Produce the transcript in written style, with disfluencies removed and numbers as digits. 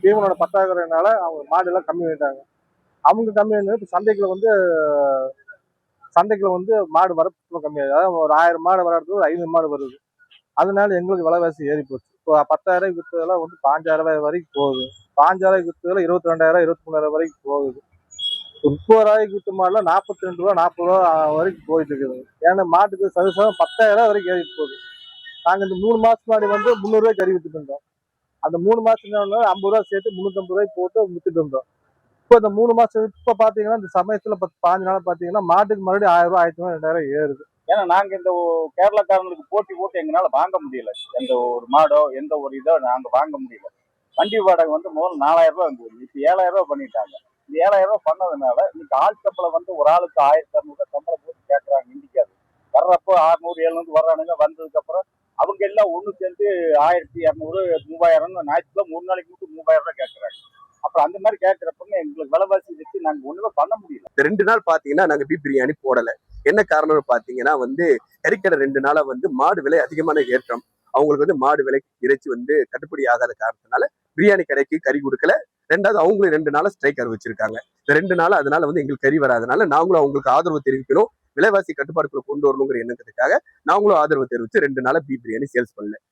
தீவனோட பற்றாக்குறையினால அவங்க மாடு எல்லாம் கம்மி பண்ணிட்டாங்க. அவங்க கம்மி பண்ணி இப்ப சந்தைக்குள்ள வந்து மாடு வரப்பு கம்மியாகுது. அதாவது ஒரு 1000 மாடு வர இடத்துல ஒரு 500 மாடு வருது. அதனால எங்களுக்கு விலைவாசி ஏறி போச்சு. இப்போ 10,000 விற்றதெல்லாம் வந்து 5,000 வரைக்கும் போகுது. 5,000 விற்றதெல்லாம் 22,000 23,000 வரைக்கும் போகுது. 30,000 விற்ற மாடுலாம் 42 ரூபா 40 ரூபா வரைக்கும் போயிட்டு இருக்குது. ஏன்னா மாட்டுக்கு சதுசம் 10,000 வரைக்கும் ஏறிட்டு போகுது. நாங்க இந்த 3 மாசம் முன்னாடி வந்து 300 ரூபாய்க்கு கறி வித்துட்டு இருந்தோம். அந்த 3 மாசத்துக்கு 50 ரூபா சேர்த்து 350 ரூபாய்க்கு போட்டு வித்துட்டு இருந்தோம். இப்போ இந்த 3 மாசம் இப்ப பாத்தீங்கன்னா இந்த சமயத்துல 15 நாள் பாத்தீங்கன்னா மாட்டுக்கு மறுபடியும் 1000 ரூபாய் 1500 2000 ஏறுது. ஏன்னா நாங்க இந்த கேரளாக்காரங்களுக்கு போட்டி போட்டு எங்களால வாங்க முடியல. எந்த ஒரு மாடோ எந்த ஒரு இதோ நாங்க வாங்க முடியல. வண்டி வாடகை வந்து முதல்ல 4000 ரூபாய் இருந்தது. இப்ப 7000 ரூபாய் பண்ணிட்டாங்க. இந்த 7000 ரூபாய் பண்ணதுனால இன்னைக்கு ஆள் சம்பளம் வந்து ஒரு ஆளுக்கு 1200 சம்பளம் போட்டு கேட்கறாங்க. இண்டிக்காது வர்றப்போ 600 700 வர்றானுங்க. வந்ததுக்கு அப்புறம் அவங்க எல்லாம் ஒண்ணு சேர்ந்து 1200 3000 ஞாயிற்றுக்கிழமை ஒரு நாளைக்கு மட்டும் 3000 ரூபாய் கேட்கறாங்க. அப்புறம் அந்த மாதிரி கேட்கறப்ப எங்களுக்கு விலைவாசி வச்சு நாங்க ஒண்ணுமே பண்ண முடியல. இந்த 2 நாள் பாத்தீங்கன்னா நாங்க பீப் பிரியாணி போடல. என்ன காரணம்னு பாத்தீங்கன்னா வந்து கறிக்கடை 2 நாளா வந்து மாடு விலை அதிகமான ஏற்றம். அவங்களுக்கு வந்து மாடு விலை இறைச்சி வந்து கட்டுப்படி ஆகாத காரணத்தினால பிரியாணி கடைக்கு கறி கொடுக்கல. 2வது அவங்களும் 2 நாளா ஸ்ட்ரைக் அறிவிச்சிருக்காங்க. இந்த 2 நாள் அதனால வந்து எங்களுக்கு கறி வராதனால நாங்களும் அவங்களுக்கு ஆதரவு தெரிவிக்கணும், விலைவாசி கட்டுப்பாடுக்குள்ள கொண்டு வரணுங்கிற எண்ணத்துக்காக நாங்களும் ஆதரவு தெரிவிச்சு 2 நாளா பீப் பிரியாணி சேல்ஸ் பண்ணல.